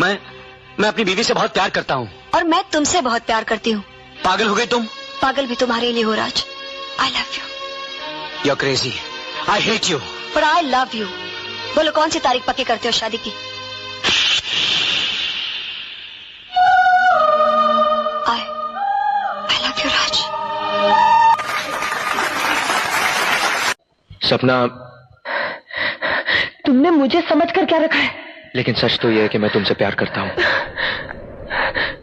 मैं अपनी बीवी से बहुत प्यार करता हूँ। और मैं तुमसे बहुत प्यार करती हूँ। पागल हो गई तुम? पागल भी तुम्हारे लिए हो Raj. I love you. You are crazy. I hate you. पर आई लव यू। बोलो कौन सी तारीख पक्की करते हो शादी की? आई लव यू राज। सपना, तुमने मुझे समझकर क्या रखा है? लेकिन सच तो यह है कि मैं तुमसे प्यार करता हूँ।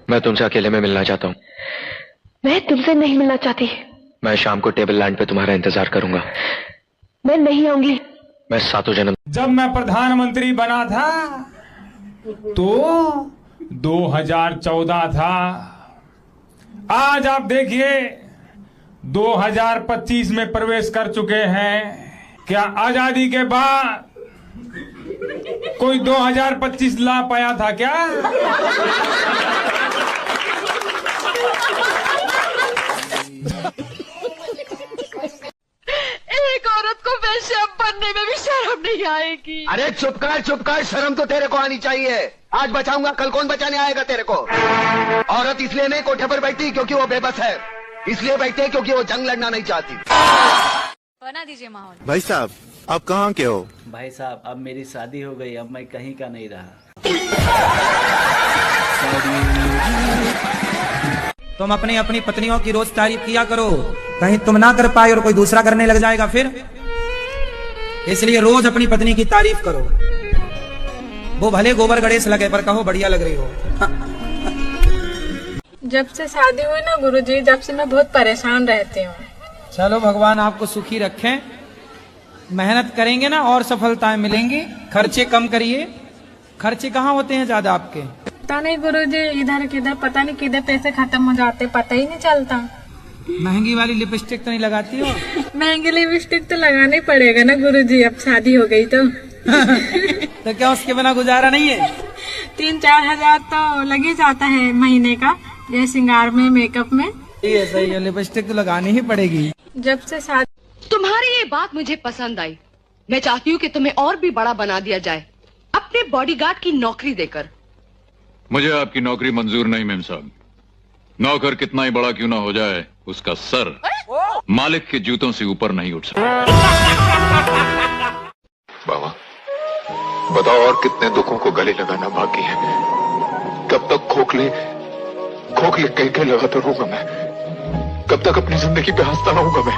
मैं तुमसे अकेले में मिलना चाहता हूँ। मैं तुमसे नहीं मिलना चाहती। मैं शाम को टेबल लैंड पे तुम्हारा इंतजार करूंगा। मैं नहीं आऊंगी। मैं सातों जन्म। जब मैं प्रधानमंत्री बना था तो 2014 था। आज आप देखिए 2025 में प्रवेश कर चुके हैं। क्या आजादी के बाद कोई 2025 ला पाया था क्या? एक औरत को वैश्या बनने में भी शर्म नहीं आएगी। अरे चुप कर, शर्म तो तेरे को आनी चाहिए। आज बचाऊंगा, कल कौन बचाने आएगा तेरे को? औरत इसलिए नहीं कोठे पर बैठती क्योंकि वो बेबस है, इसलिए बैठती है क्योंकि वो जंग लड़ना नहीं चाहती। बना दीजिए माहौल। भाई साहब, आप कहाँ के हो? भाई साहब, अब मेरी शादी हो गई, अब मैं कहीं का नहीं रहा। तुम अपनी अपनी पत्नियों की रोज तारीफ किया करो, कहीं तुम ना कर पाए और कोई दूसरा करने लग जाएगा फिर। इसलिए रोज अपनी पत्नी की तारीफ करो। वो भले गोबर गणेश लगे पर कहो बढ़िया लग रही हो। जब से शादी हुई ना गुरुजी, जब से मैं बहुत परेशान रहती हूँ। चलो भगवान आपको सुखी रखें। मेहनत करेंगे ना और सफलताएं मिलेंगी। खर्चे कम करिए। खर्चे कहाँ होते हैं ज्यादा आपके? पता नहीं गुरुजी, इधर किधर पता नहीं किधर पैसे खत्म हो जाते, पता ही नहीं चलता। महंगी वाली लिपस्टिक तो नहीं लगाती हो? महंगी लिपस्टिक तो लगाना ही पड़ेगा ना गुरुजी, अब शादी हो गई तो। तो क्या उसके बिना गुजारा नहीं है? 3-4 हजार तो लग ही जाता है महीने का, ये श्रृंगार में, मेकअप में। ये सही है, लिपस्टिक तो लगानी ही पड़ेगी। जब से शादी। तुम्हारी ये बात मुझे पसंद आई। मैं चाहती हूँ कि तुम्हें और भी बड़ा बना दिया जाए अपने बॉडीगार्ड की नौकरी देकर। मुझे आपकी नौकरी मंजूर नहीं मेम साहब। नौकर कितना ही बड़ा क्यों ना हो जाए, उसका सर मालिक के जूतों से ऊपर नहीं उठ सकता। बाबा बताओ, और कितने दुखों को गले लगाना बाकी है? कब तक खोखले कह के लगाता रहूंगा मैं? कब तक अपनी जिंदगी पे हंसता रहूंगा मैं?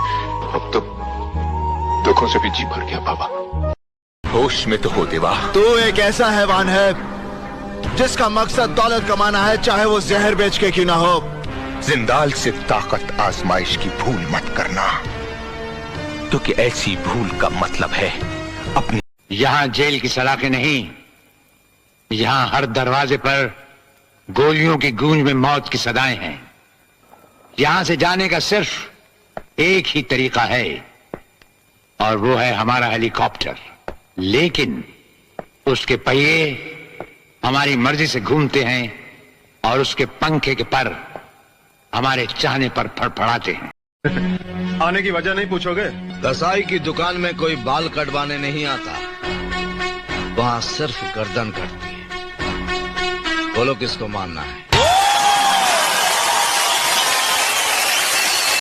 अब तो दुखों से भी जी भर गया बाबा। होश में तो हो देवा। तू एक ऐसा हैवान है जिसका मकसद दौलत कमाना है, चाहे वो जहर बेच के क्यों ना हो। जिंदाल से ताकत आजमाइश की भूल मत करना, क्योंकि ऐसी भूल का मतलब है अपनी। यहाँ जेल की सलाखें नहीं, यहाँ हर दरवाजे पर गोलियों की गूंज में मौत की सदाएं हैं। यहां से जाने का सिर्फ एक ही तरीका है, और वो है हमारा हेलीकॉप्टर। लेकिन उसके पहिए हमारी मर्जी से घूमते हैं और उसके पंखे के पर हमारे चाहने पर फड़फड़ाते हैं। आने की वजह नहीं पूछोगे? कसाई की दुकान में कोई बाल कटवाने नहीं आता, वहाँ सिर्फ गर्दन कटती है। बोलो किसको मानना है?